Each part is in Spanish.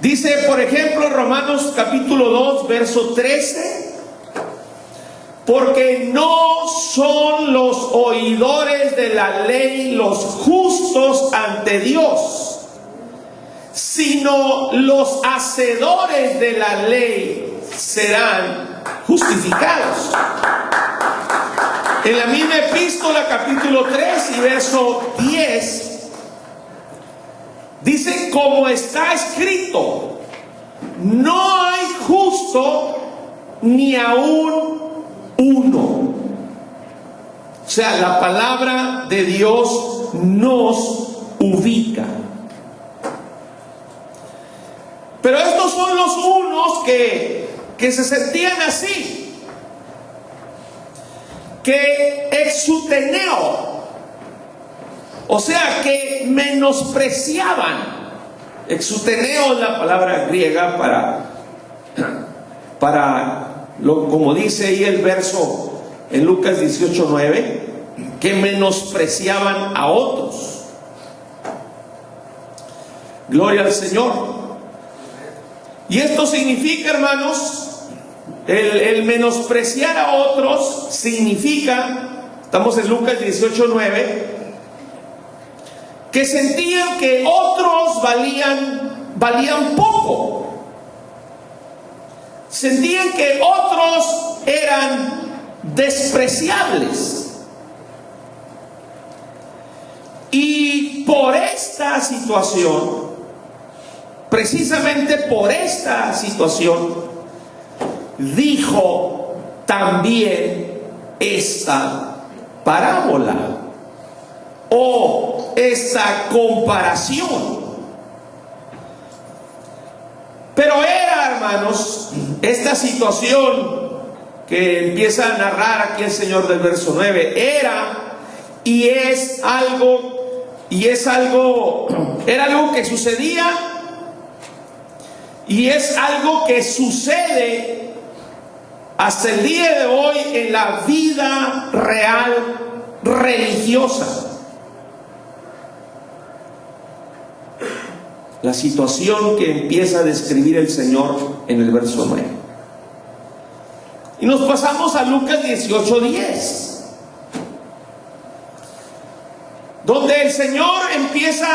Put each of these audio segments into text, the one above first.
Dice, por ejemplo, Romanos capítulo 2, verso 13, porque no son los oidores de la ley los justos ante Dios, sino los hacedores de la ley serán justificados. En la misma epístola, capítulo 3 y verso 10, dice, como está escrito, no hay justo ni aún uno. O sea, la palabra de Dios nos ubica. Pero estos son los unos que se sentían así, que exuteneo, o sea, que menospreciaban. Exuteneo es la palabra griega como dice ahí el verso en Lucas 18:9, que menospreciaban a otros. Gloria al Señor. Y esto significa, hermanos, el menospreciar a otros significa, estamos en Lucas 18:9, que sentían que otros valían poco. Sentían que otros eran despreciables. Y por esta situación, precisamente por esta situación, dijo también esta parábola o esta comparación. Pero era, hermanos, esta situación que empieza a narrar aquí el Señor del verso 9, era algo que sucedía y es algo que sucede hasta el día de hoy en la vida real religiosa. La situación que empieza a describir el Señor en el verso 9. Y nos pasamos a Lucas 18:10, donde el Señor empieza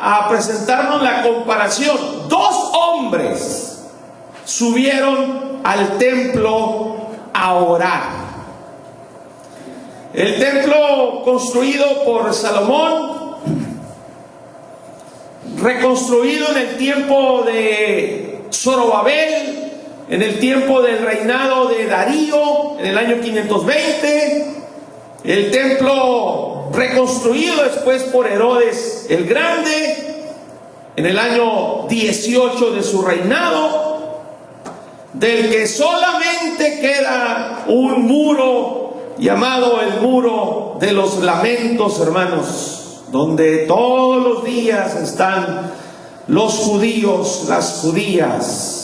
a presentarnos la comparación. Dos hombres subieron al templo a orar. El templo construido por Salomón, reconstruido en el tiempo de Zorobabel, en el tiempo del reinado de Darío, en el año 520, el templo reconstruido después por Herodes el Grande, en el año 18 de su reinado, del que solamente queda un muro llamado el muro de los lamentos, hermanos, donde todos los días están los judíos, las judías,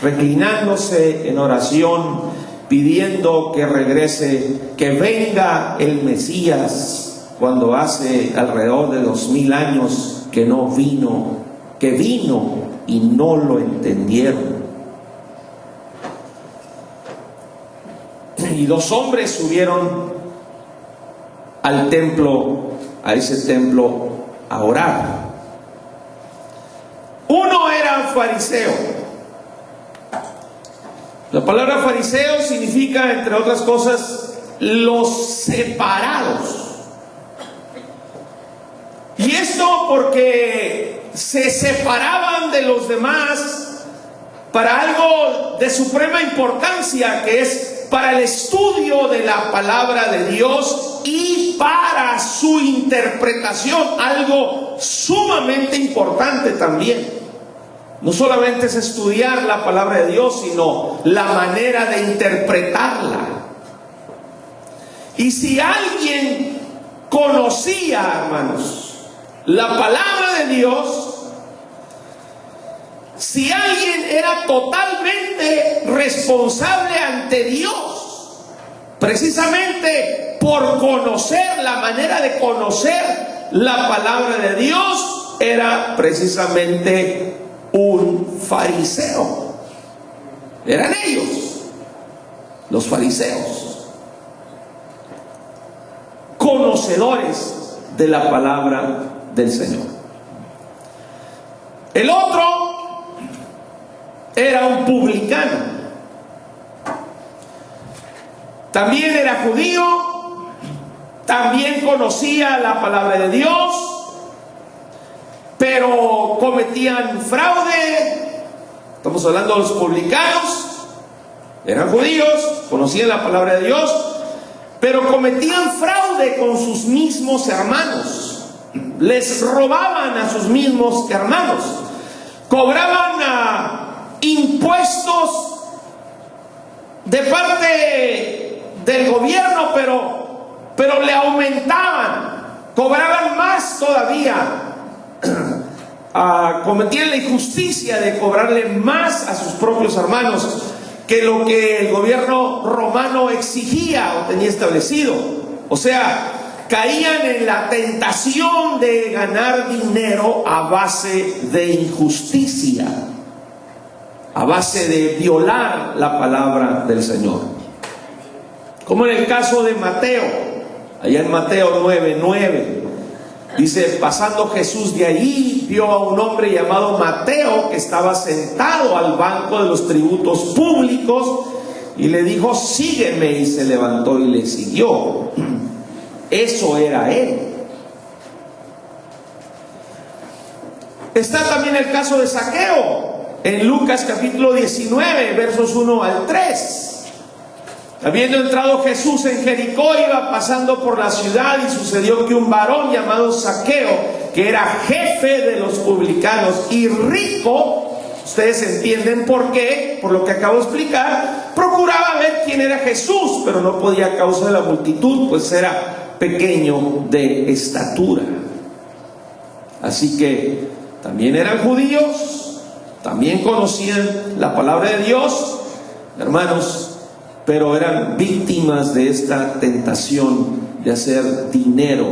reclinándose en oración, pidiendo que regrese, que venga el Mesías, cuando hace alrededor de 2000 años que no vino, que vino y no lo entendieron. Y dos hombres subieron al templo, a ese templo, a orar. Uno era fariseo. La palabra fariseo significa, entre otras cosas, los separados. Y esto porque se separaban de los demás para algo de suprema importancia, que es para el estudio de la palabra de Dios y para su interpretación, algo sumamente importante también. No solamente es estudiar la palabra de Dios, sino la manera de interpretarla. Y si alguien conocía, hermanos, la palabra de Dios, si alguien era totalmente responsable ante Dios, precisamente por conocer, la manera de conocer la palabra de Dios, era precisamente un fariseo. Eran ellos, los fariseos, conocedores de la palabra del Señor. El otro era un publicano. También era judío, también conocía la palabra de Dios, pero cometían fraude. Estamos hablando de los publicanos. Eran judíos, conocían la palabra de Dios, pero cometían fraude con sus mismos hermanos. Les robaban a sus mismos hermanos. Cobraban impuestos de parte del gobierno, pero le aumentaban. Cobraban más todavía. Cometían la injusticia de cobrarle más a sus propios hermanos que lo que el gobierno romano exigía o tenía establecido. O sea, caían en la tentación de ganar dinero a base de injusticia, a base de violar la palabra del Señor. Como en el caso de Mateo, allá en Mateo 9:9. Dice: pasando Jesús de allí, vio a un hombre llamado Mateo que estaba sentado al banco de los tributos públicos y le dijo: sígueme, y se levantó y le siguió. Eso era él. Está también el caso de Zaqueo en Lucas capítulo 19 versos 1 al 3. Habiendo entrado Jesús en Jericó, iba pasando por la ciudad, y sucedió que un varón llamado Zaqueo, que era jefe de los publicanos y rico, ustedes entienden por qué, por lo que acabo de explicar, procuraba ver quién era Jesús, pero no podía a causa de la multitud, pues era pequeño de estatura. Así que también eran judíos, también conocían la palabra de Dios, hermanos, pero eran víctimas de esta tentación de hacer dinero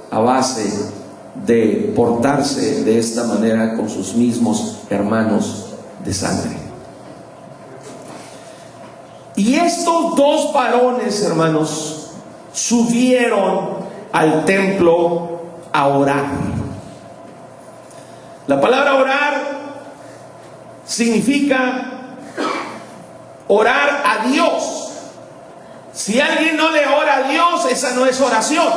a base de portarse de esta manera con sus mismos hermanos de sangre. Y estos dos varones, hermanos, subieron al templo a orar. La palabra orar significa orar a Dios. Si alguien no le ora a Dios, esa no es oración.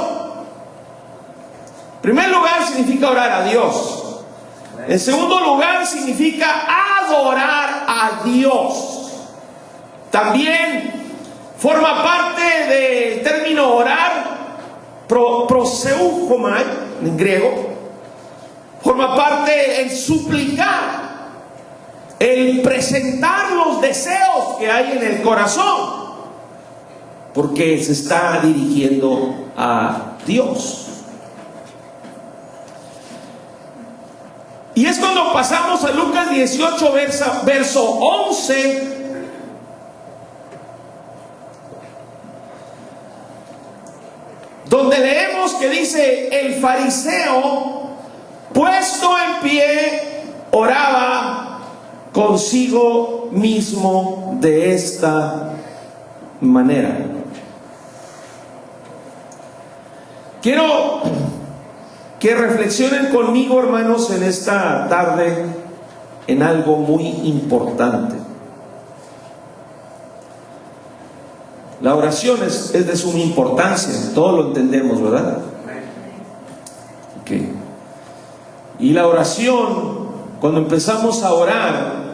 En primer lugar, significa orar a Dios. En segundo lugar, significa adorar a Dios. También forma parte del término orar, proseuchomai en griego. Forma parte el suplicar, el presentar los deseos que hay en el corazón, porque se está dirigiendo a Dios. Y es cuando pasamos a Lucas 18, verso 11, donde leemos que dice: el fariseo, puesto en pie, oraba consigo mismo de esta manera. Quiero que reflexionen conmigo, hermanos, en esta tarde en algo muy importante. La oración es de suma importancia, todos lo entendemos, ¿verdad? Okay. Y la oración, cuando empezamos a orar,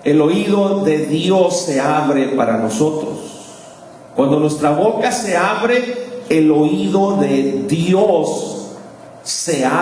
el oído de Dios se abre para nosotros. Cuando nuestra boca se abre, el oído de Dios se abre.